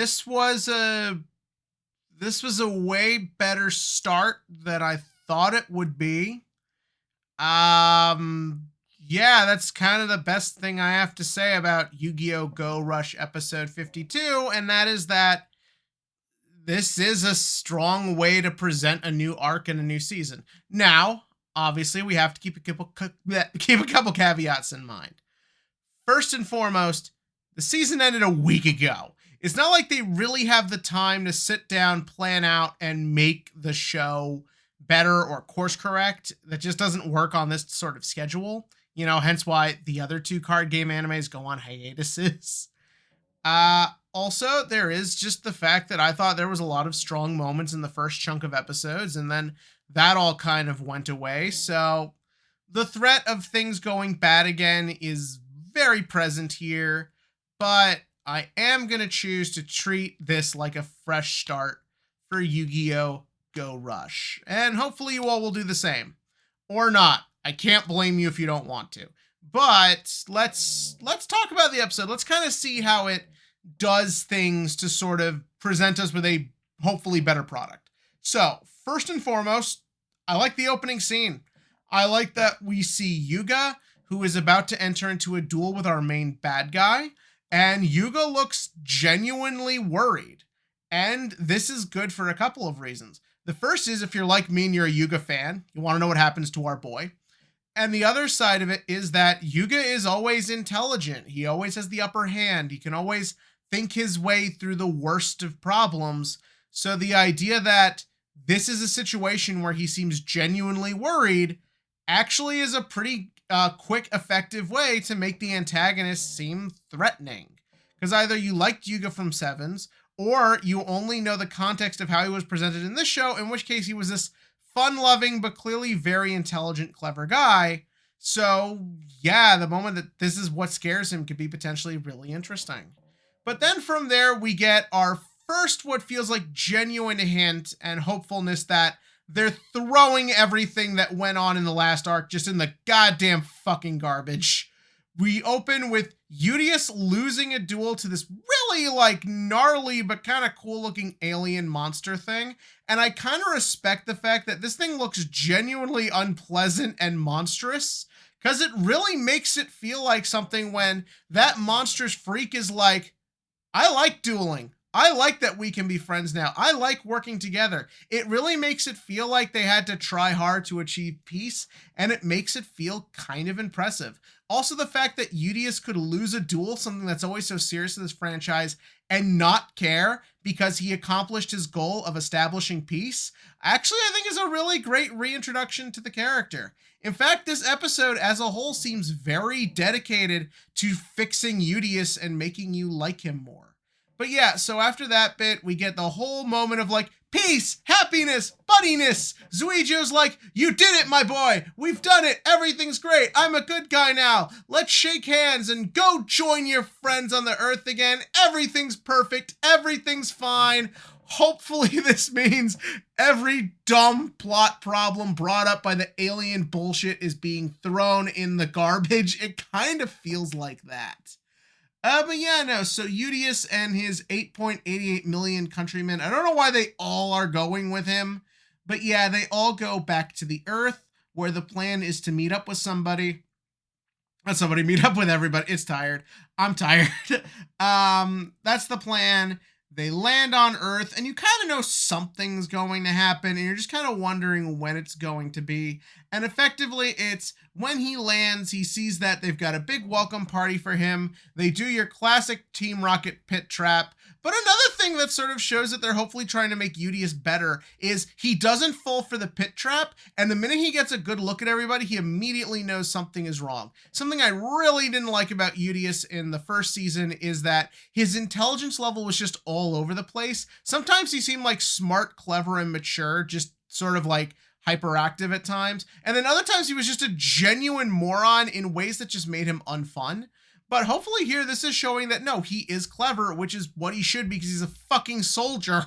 this was a way better start than I thought it would be. Um, yeah, that's kind of the best thing I have to say about Yu-Gi-Oh! Go Rush episode 52, and that is that this is a strong way to present a new arc and a new season. Now, obviously, we have to keep a couple caveats in mind. First and foremost, the season ended a week ago. It's not like they really have the time to sit down, plan out, and make the show better or course correct. That just doesn't work on this sort of schedule. Hence why the other two card game animes go on hiatuses. Also, there is just the fact that I thought there was a lot of strong moments in the first chunk of episodes, and then that all kind of went away. So the threat of things going bad again is very present here, but I am going to choose to treat this like a fresh start for Yu-Gi-Oh! Go Rush. And hopefully you all will do the same. Or not. I can't blame you if you don't want to. But let's talk about the episode. Let's kind of see how it does things to sort of present us with a hopefully better product. So, first and foremost, I like the opening scene. I like that we see Yuga, who is about to enter into a duel with our main bad guy, and Yuga looks genuinely worried. And this is good for a couple of reasons. The first is, if you're like me and you're a Yuga fan, you want to know what happens to our boy. And the other side of it is that Yuga is always intelligent. He always has the upper hand. He can always think his way through the worst of problems. So the idea that this is a situation where he seems genuinely worried actually is a pretty quick, effective way to make the antagonist seem threatening. Because either you liked Yuga from Sevens, or you only know the context of how he was presented in this show, in which case he was this fun-loving but clearly very intelligent, clever guy. So yeah, the moment that this is what scares him could be potentially really interesting. But then from there, we get our first what feels like genuine hint and hopefulness that they're throwing everything that went on in the last arc just in the goddamn fucking garbage. We open with Udius losing a duel to this really gnarly but kind of cool looking alien monster thing. And I kind of respect the fact that this thing looks genuinely unpleasant and monstrous, because it really makes it feel like something when that monstrous freak is like, I like dueling. I like that we can be friends now. I like working together. It really makes it feel like they had to try hard to achieve peace, and it makes it feel kind of impressive. Also, the fact that Udius could lose a duel, something that's always so serious in this franchise, and not care because he accomplished his goal of establishing peace, actually I think is a really great reintroduction to the character. In fact, this episode as a whole seems very dedicated to fixing Udius and making you like him more. But yeah, so after that bit, we get the whole moment of peace, happiness, buddiness. Zuijo's like, you did it, my boy. We've done it. Everything's great. I'm a good guy now. Let's shake hands and go join your friends on the earth again. Everything's perfect. Everything's fine. Hopefully this means every dumb plot problem brought up by the alien bullshit is being thrown in the garbage. It kind of feels like that. But yeah, no, so Udius and his 8.88 million countrymen, I don't know why they all are going with him, but yeah, they all go back to the Earth, where the plan is to meet up with somebody. Not somebody, meet up with everybody. It's tired. I'm tired. That's the plan. They land on Earth, and you kind of know something's going to happen, and you're just kind of wondering when it's going to be. And effectively, it's when he lands, he sees that they've got a big welcome party for him. They do your classic Team Rocket pit trap. But another thing that sort of shows that they're hopefully trying to make Udius better is he doesn't fall for the pit trap, and the minute he gets a good look at everybody, he immediately knows something is wrong. Something I really didn't like about Udius in the first season is that his intelligence level was just all over the place. Sometimes he seemed smart, clever, and mature, just sort of hyperactive at times. And then other times he was just a genuine moron in ways that just made him unfun. But hopefully here, this is showing that, no, he is clever, which is what he should be because he's a fucking soldier.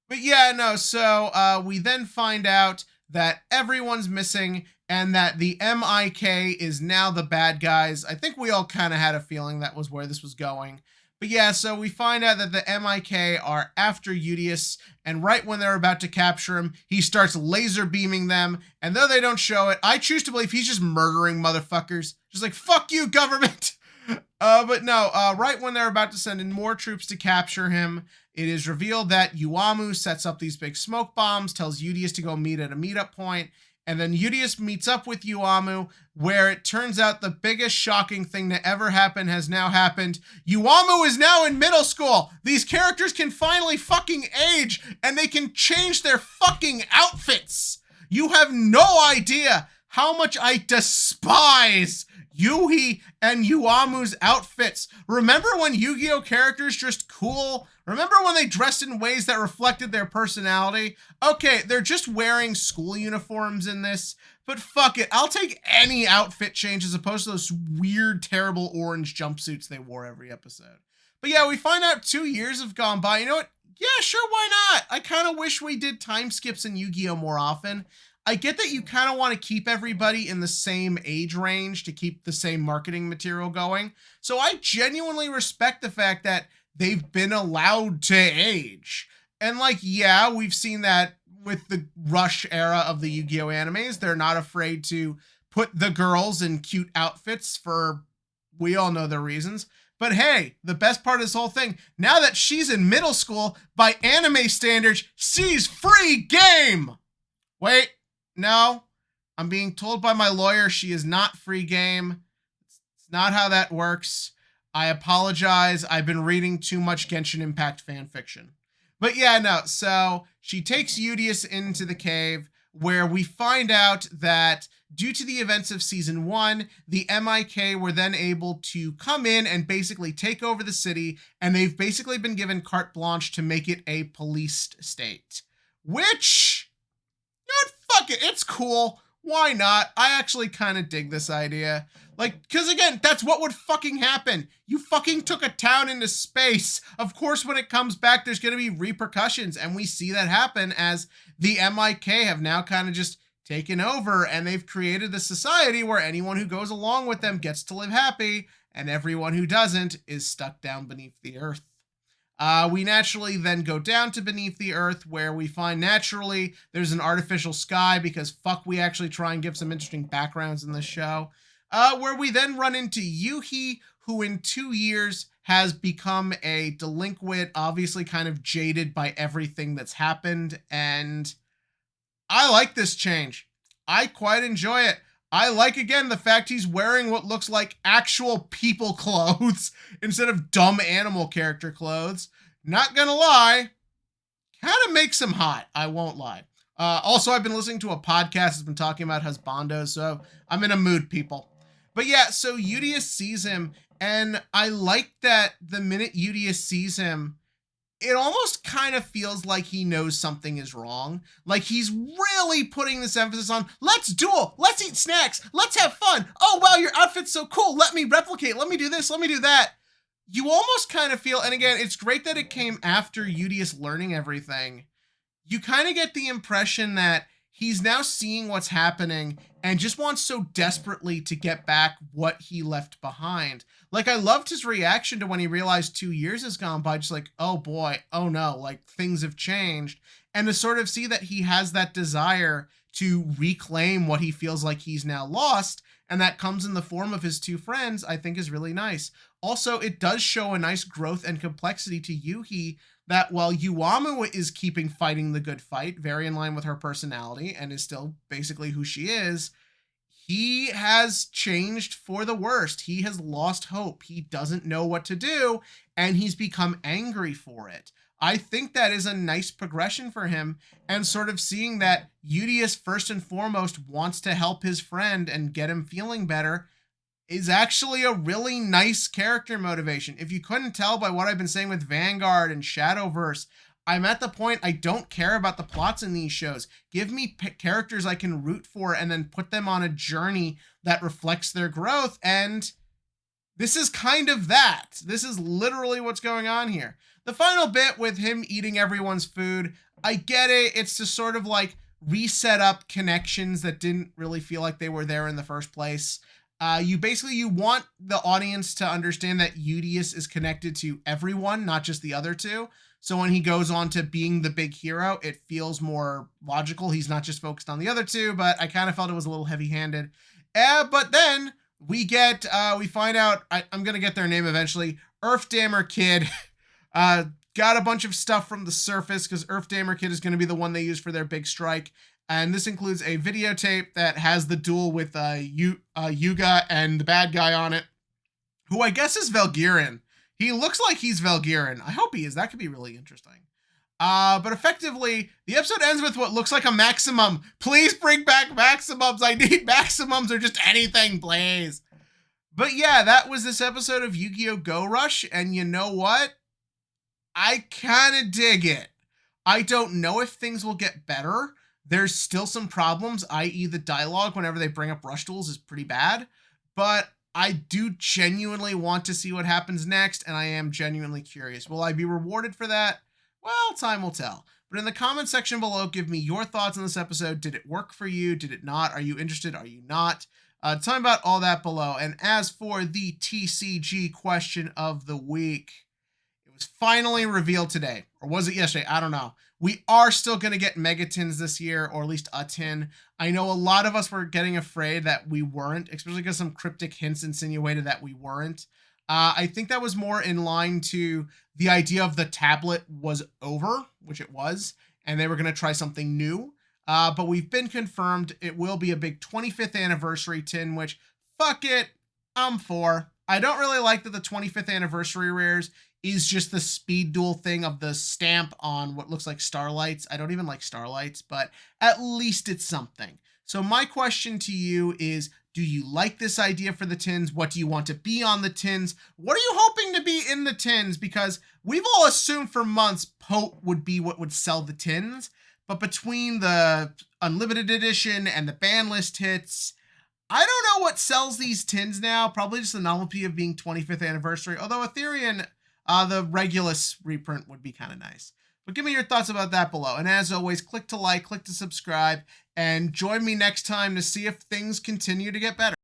But yeah, no, so we then find out that everyone's missing and that the MIK is now the bad guys. I think we all kind of had a feeling that was where this was going. But yeah, so we find out that the MIK are after Udius, and right when they're about to capture him, he starts laser beaming them. And though they don't show it, I choose to believe he's just murdering motherfuckers. Just like, fuck you, government. But no, right when they're about to send in more troops to capture him, it is revealed that Uamu sets up these big smoke bombs, tells Udius to go meet at a meetup point, and then Udius meets up with Uamu, where it turns out the biggest shocking thing to ever happen has now happened. Uamu is now in middle school. These characters can finally fucking age, and they can change their fucking outfits. You have no idea how much I despise Yuhi and Uamu's outfits. Remember when Yu-Gi-Oh characters dressed cool? Remember when they dressed in ways that reflected their personality? Okay, they're just wearing school uniforms in this, but fuck it. I'll take any outfit change as opposed to those weird, terrible orange jumpsuits they wore every episode. But yeah, we find out 2 years have gone by. You know what? Yeah, sure, why not? I kind of wish we did time skips in Yu-Gi-Oh more often. I get that you kind of want to keep everybody in the same age range to keep the same marketing material going. So I genuinely respect the fact that they've been allowed to age. And like, yeah, we've seen that with the Rush era of the Yu-Gi-Oh animes. They're not afraid to put the girls in cute outfits for, we all know the reasons. But hey, the best part of this whole thing, now that she's in middle school, by anime standards, she's free game. Wait. No, I'm being told by my lawyer she is not free game. It's not how that works. I apologize. I've been reading too much Genshin Impact fan fiction. But yeah, no. So she takes Udius into the cave, where we find out that due to the events of season 1, the MIK were then able to come in and basically take over the city, and they've basically been given carte blanche to make it a policed state. Which, fuck it, it's cool. Why not? I actually kind of dig this idea. Like, because again, that's what would fucking happen. You fucking took a town into space. Of course, when it comes back, there's going to be repercussions. And we see that happen as the MIK have now kind of just taken over, and they've created a society where anyone who goes along with them gets to live happy, and everyone who doesn't is stuck down beneath the earth. We naturally then go down to beneath the earth, where we find naturally there's an artificial sky, because fuck, we actually try and give some interesting backgrounds in this show. Where we then run into Yuhi, who in 2 years has become a delinquent, obviously kind of jaded by everything that's happened. And I like this change. I quite enjoy it. I like, again, the fact he's wearing what looks like actual people clothes instead of dumb animal character clothes. Not gonna lie, kind of makes him hot, I won't lie. Also, I've been listening to a podcast that's been talking about husbandos, so I'm in a mood, people. But yeah, so Udius sees him, and I like that the minute Udius sees him, it almost kind of feels like he knows something is wrong. Like he's really putting this emphasis on, let's duel, let's eat snacks, let's have fun. Oh, wow, your outfit's so cool. Let me replicate, let me do this, let me do that. You almost kind of feel, and again, it's great that it came after Udius learning everything. You kind of get the impression that he's now seeing what's happening and just wants so desperately to get back what he left behind. Like, I loved his reaction to when he realized 2 years has gone by, just like, oh boy, oh no, like things have changed. And to sort of see that he has that desire to reclaim what he feels like he's now lost, and that comes in the form of his 2 friends, I think is really nice. Also, it does show a nice growth and complexity to Yuhi, that while Uamu is keeping fighting the good fight, very in line with her personality, and is still basically who she is, he has changed for the worst. He has lost hope. He doesn't know what to do, and he's become angry for it. I think that is a nice progression for him, and sort of seeing that Udius first and foremost wants to help his friend and get him feeling better is actually a really nice character motivation. If you couldn't tell by what I've been saying with Vanguard and Shadowverse, I'm at the point I don't care about the plots in these shows. Give me characters I can root for and then put them on a journey that reflects their growth. And this is kind of that. This is literally what's going on here. The final bit with him eating everyone's food, I get it. It's to sort of like reset up connections that didn't really feel like they were there in the first place. You want the audience to understand that Udius is connected to everyone, not just the other two. So when he goes on to being the big hero, it feels more logical. He's not just focused on the other two, but I kind of felt it was a little heavy-handed. But then we find out, I'm gonna get their name eventually. Earthdammer Kid got a bunch of stuff from the surface because Earthdammer Kid is going to be the one they use for their big strike. And this includes a videotape that has the duel with Yuga and the bad guy on it, who I guess is Velgirin. He looks like he's Velgirin. I hope he is. That could be really interesting. But effectively, the episode ends with what looks like a maximum. Please bring back maximums. I need maximums or just anything, please. But yeah, that was this episode of Yu-Gi-Oh! Go Rush. And you know what? I kind of dig it. I don't know if things will get better. There's still some problems, i.e. the dialogue whenever they bring up rush duels is pretty bad. But I do genuinely want to see what happens next, and I am genuinely curious. Will I be rewarded for that? Well, time will tell. But in the comment section below, give me your thoughts on this episode. Did it work for you? Did it not? Are you interested? Are you not? Tell me about all that below. And as for the TCG question of the week, it was finally revealed today. Or was it yesterday? I don't know. We are still going to get mega tins this year, or at least a tin. I know a lot of us were getting afraid that we weren't, especially because some cryptic hints insinuated that we weren't. I think that was more in line to the idea of the tablet was over, which it was, and they were going to try something new. But we've been confirmed it will be a big 25th anniversary tin, which, fuck it, I'm for. I don't really like that the 25th anniversary rares is just the speed duel thing of the stamp on what looks like starlights. I don't even like starlights, but at least it's something. So my question to you is, do you like this idea for the tins? What do you want to be on the tins? What are you hoping to be in the tins? Because we've all assumed for months Pote would be what would sell the tins, but between the unlimited edition and the ban list hits, I don't know what sells these tins now. Probably just the novelty of being 25th anniversary. Although Ethereum, the Regulus reprint would be kind of nice. But give me your thoughts about that below. And as always, click to like, click to subscribe, and join me next time to see if things continue to get better.